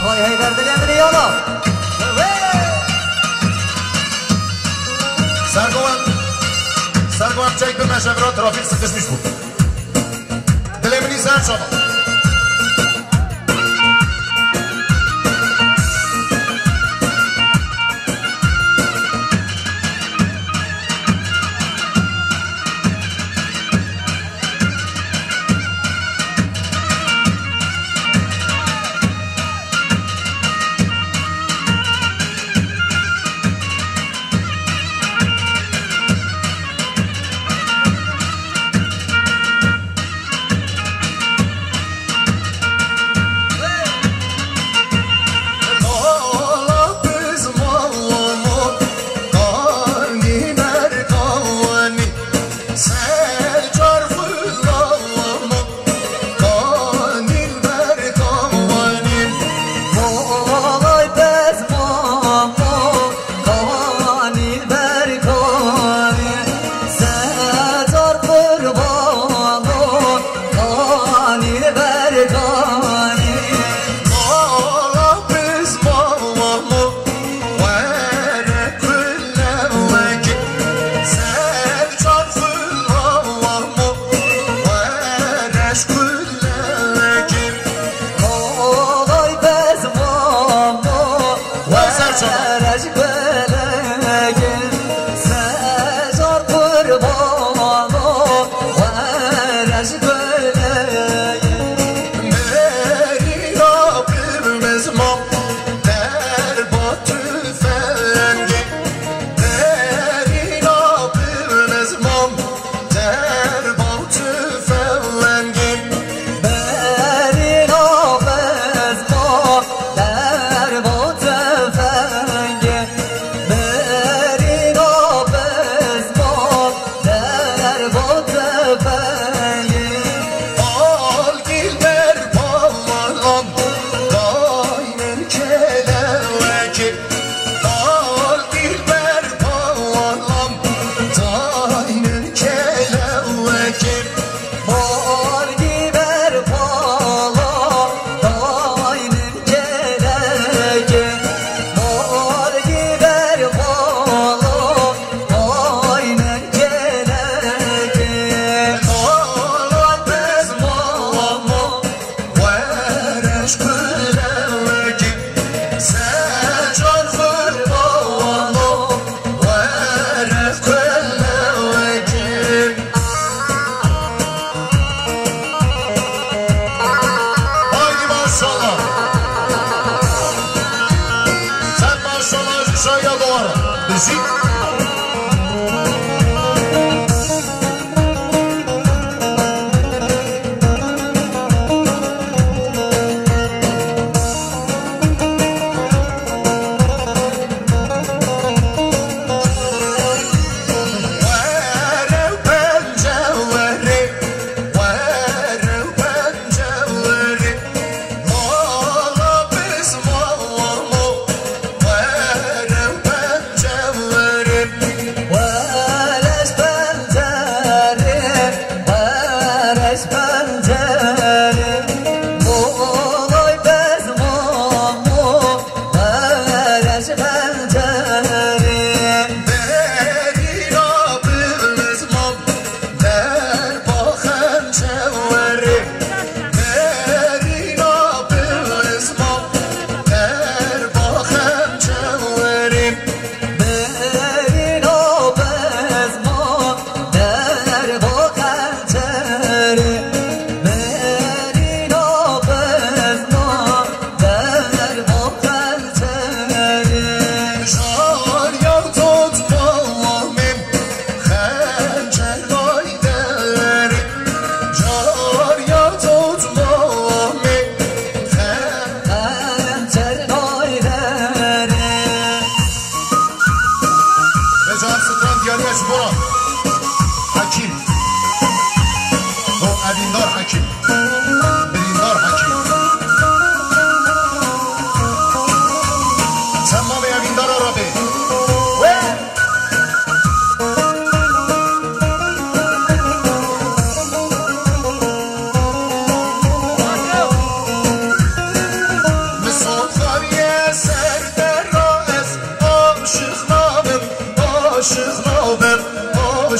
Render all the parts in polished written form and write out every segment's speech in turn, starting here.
Vay Haydar dilemini yana. Sergovan çek bir meşevra trafik sıkışmış bu. Dilemini sen çabuk.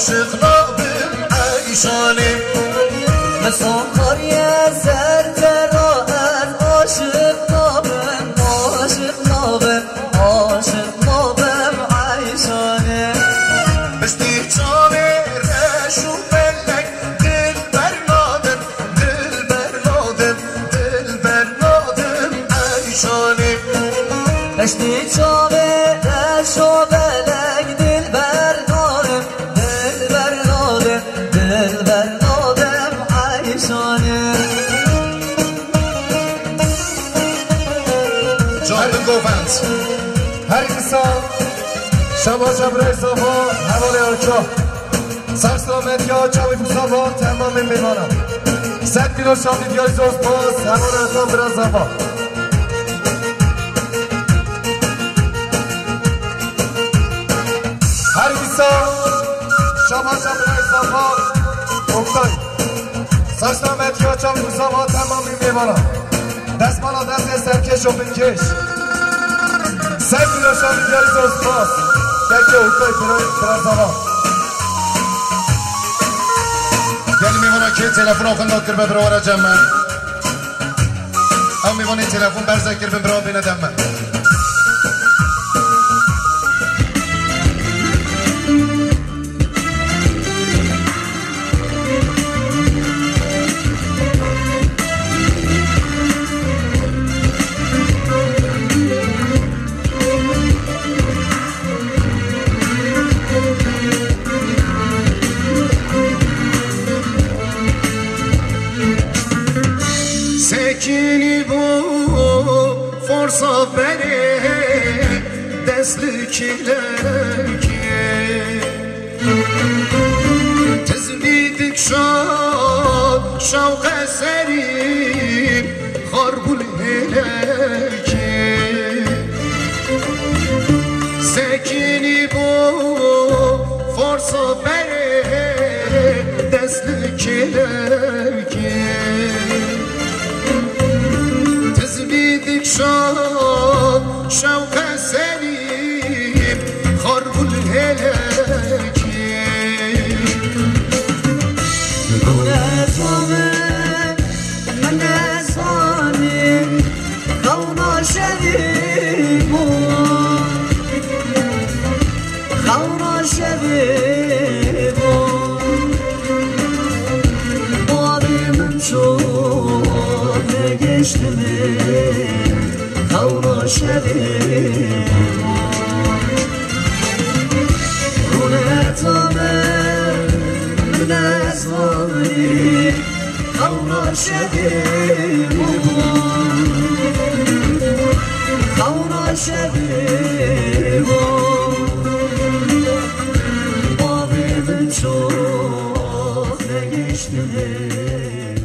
عاشق نابم عیشانم مسافر یه زرتران عاشق نابم عاشق نابم عاشق نابم عیشانم بستی چامه رشو ملک دل برنادم دل برنادم دل برنادم عیشانم بستی چامه رشو ملک دل برنادم دل برنادم دل برنادم عیشانم جاندن گوفند هر انسان شما جبرای صافا حوالی آرچا سرسلامت یا چاوی بسافا تمام میمانم 100 کیلو شامید یا زوز باز حوالی اتان برا صافا هر انسان شما جبرای صافا اکتای سرسلامت یا چاوی بسافا تمام میمانم دست بالا دست سرکش و بنکش 100 کیلو شامید یا زوز باز دکه اکتای برا صافا یعنی میمونه که تلفن آخوند کر ببرو ورجم من او میمونه تلفن برزه کر ببرو بیندم من سکینی bu forsa bere deslikilerki tezvidik şavq eserim harbul heleki sekini bu forsa bere deslikilerki شوق سلیم خربول هلکی نتومه من نزانیم خونا شدیمون خونا شدیمون مادیمون شد نگشتمه خونا شدیمون رونتامه من نزانیم خونا شدیمون خونا شدیمون ماوی من شد نگشتمه